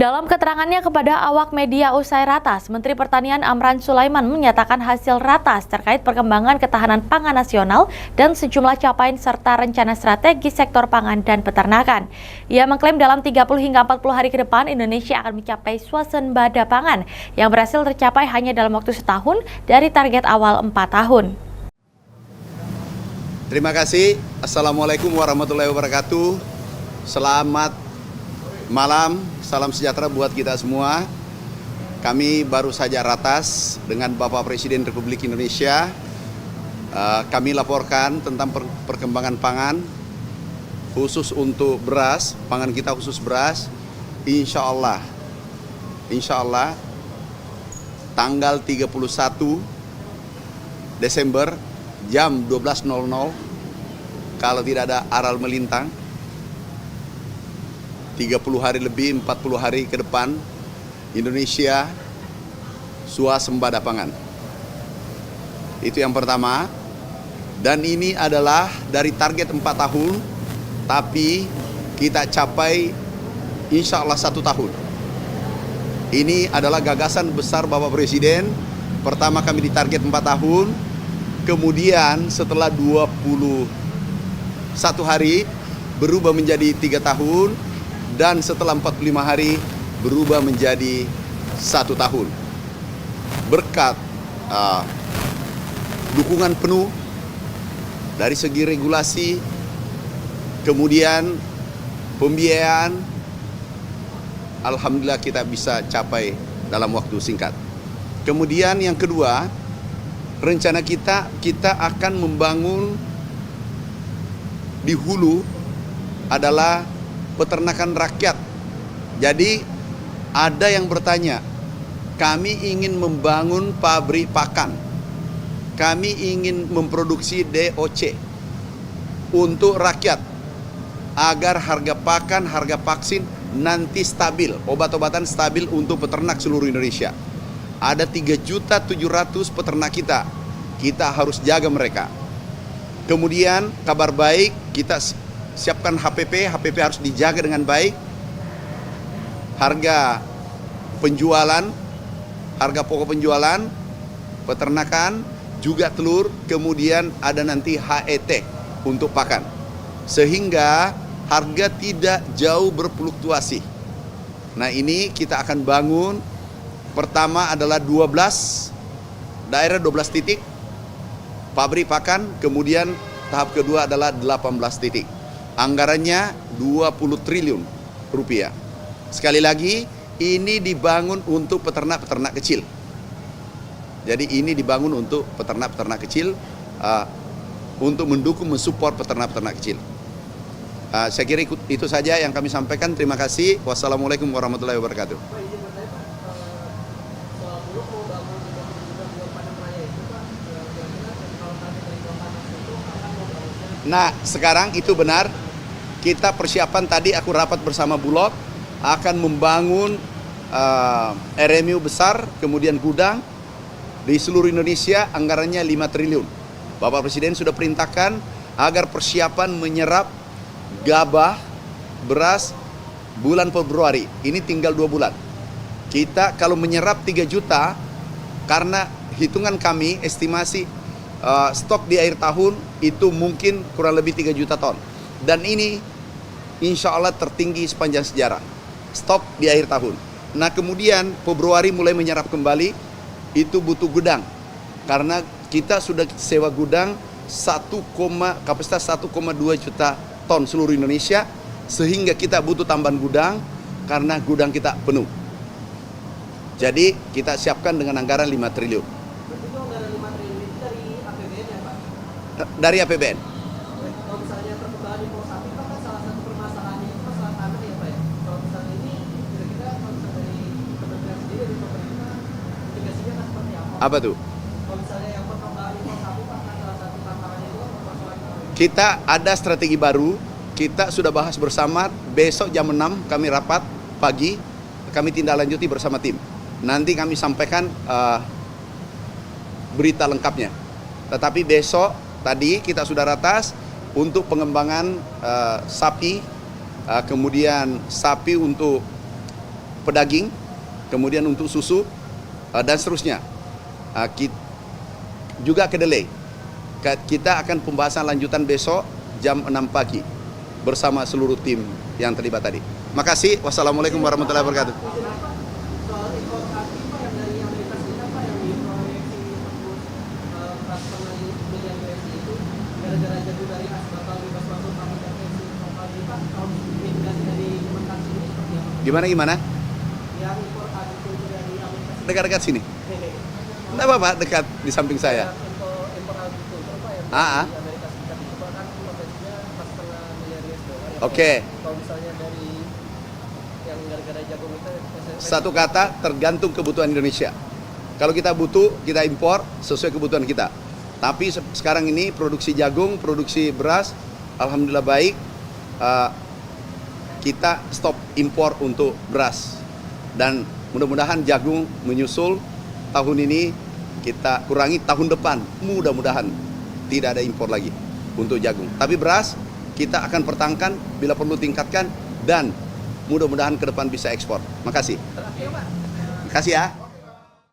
Dalam keterangannya kepada awak media usai Ratas, Menteri Pertanian Amran Sulaiman menyatakan hasil Ratas terkait perkembangan ketahanan pangan nasional dan sejumlah capaian serta rencana strategi sektor pangan dan peternakan. Ia mengklaim dalam 30 hingga 40 hari ke depan Indonesia akan mencapai swasembada pangan yang berhasil tercapai hanya dalam waktu setahun dari target awal 4 tahun. Terima kasih. Assalamualaikum warahmatullahi wabarakatuh. Selamat malam, salam sejahtera buat kita semua. Kami baru saja ratas dengan Bapak Presiden Republik Indonesia. Kami laporkan tentang perkembangan pangan, khusus untuk beras, pangan kita khusus beras. Insya Allah, tanggal 31 Desember jam 12.00, kalau tidak ada aral melintang, 30 hari lebih, 40 hari ke depan, Indonesia swasembada pangan. Itu yang pertama. Dan ini adalah dari target 4 tahun, tapi kita capai insya Allah 1 tahun. Ini adalah gagasan besar Bapak Presiden. Pertama kami ditarget 4 tahun, kemudian setelah 21 hari berubah menjadi 3 tahun, dan setelah 45 hari berubah menjadi 1 tahun. Berkat dukungan penuh dari segi regulasi, kemudian pembiayaan, alhamdulillah kita bisa capai dalam waktu singkat. Kemudian yang kedua, rencana kita akan membangun di hulu adalah peternakan rakyat. Jadi ada yang bertanya, kami ingin membangun pabrik pakan, kami ingin memproduksi DOC untuk rakyat agar harga pakan, harga vaksin nanti stabil, obat-obatan stabil untuk peternak seluruh Indonesia. Ada 3.700.000 peternak kita harus jaga mereka. Kemudian kabar baik, kita siapkan HPP harus dijaga dengan baik. Harga penjualan, harga pokok penjualan, peternakan, juga telur, kemudian ada nanti HET untuk pakan. Sehingga harga tidak jauh berfluktuasi. Nah, ini kita akan bangun. Pertama adalah 12 daerah, 12 titik pabrik pakan, kemudian tahap kedua adalah 18 titik. Anggarannya 20 triliun rupiah. Sekali lagi, ini dibangun untuk peternak-peternak kecil. Jadi ini dibangun untuk peternak-peternak kecil, untuk mendukung, mensupport peternak-peternak kecil. Saya kira itu saja yang kami sampaikan. Terima kasih. Wassalamualaikum warahmatullahi wabarakatuh. Nah, sekarang itu benar. Kita persiapan tadi, aku rapat bersama Bulog, akan membangun RMU besar, kemudian gudang di seluruh Indonesia, anggarannya 5 triliun. Bapak Presiden sudah perintahkan agar persiapan menyerap gabah, beras bulan Februari. Ini tinggal 2 bulan. Kita kalau menyerap 3 juta, karena hitungan kami, estimasi stok di akhir tahun itu mungkin kurang lebih 3 juta ton. Dan ini insya Allah tertinggi sepanjang sejarah stok di akhir tahun. Nah, kemudian Februari mulai menyerap kembali, itu butuh gudang. Karena kita sudah sewa gudang kapasitas 1,2 juta ton seluruh Indonesia, sehingga kita butuh tambahan gudang karena gudang kita penuh. Jadi kita siapkan dengan anggaran 5 triliun. Dari APBN. Kalau misalnya perkembangan di Sapi, kan salah satu permasalahannya itu masalah tanah ya Pak ya. Kalau misalnya ini kira-kira kalau misalnya dari kementerian sendiri, dari pemerintah, mitigasinya kan seperti apa? Apa tuh? Kalau misalnya yang perkembangan di Sapi, Pak, kan salah satu tantangannya itu permasalahan itu. Kita ada strategi baru, kita sudah bahas bersama. Besok jam 6 kami rapat pagi, kami tindak lanjuti bersama tim. Nanti kami sampaikan berita lengkapnya. Tetapi besok tadi kita sudah ratas untuk pengembangan sapi, kemudian sapi untuk pedaging, kemudian untuk susu, dan seterusnya. Juga kedelai. Kita akan pembahasan lanjutan besok jam 6 pagi bersama seluruh tim yang terlibat tadi. Makasih. Wassalamualaikum warahmatullahi wabarakatuh. Soal importasi Pak yang dari Amerika Serikat Pak yang diproyeksi tembus beras miliar USD itu gara-gara jagung dari bakal bebas masuk pakai intervensi lokal di Pak. Kalau mitigasi dari Kementerian ini seperti apa? Gimana? Yang impor agrikultur dari Amerika Serikat. Dekat-dekat sini. Tidak apa-apa, dekat di samping saya. Impor agrikultur Pak yang Ah, ah. dari Amerika Serikat itu Pak kan potensinya 4,5 miliar USD. Oke. Kalau misalnya dari yang gara-gara jagung itu Satu kata, tergantung kebutuhan Indonesia. Kalau kita butuh, kita impor sesuai kebutuhan kita. Tapi sekarang ini produksi jagung, produksi beras, alhamdulillah baik. Kita stop impor untuk beras. Dan mudah-mudahan jagung menyusul tahun ini, kita kurangi tahun depan. Mudah-mudahan tidak ada impor lagi untuk jagung. Tapi beras kita akan pertahankan, bila perlu tingkatkan, dan mudah-mudahan ke depan bisa ekspor. Makasih. terakhir Pak. Makasih ya.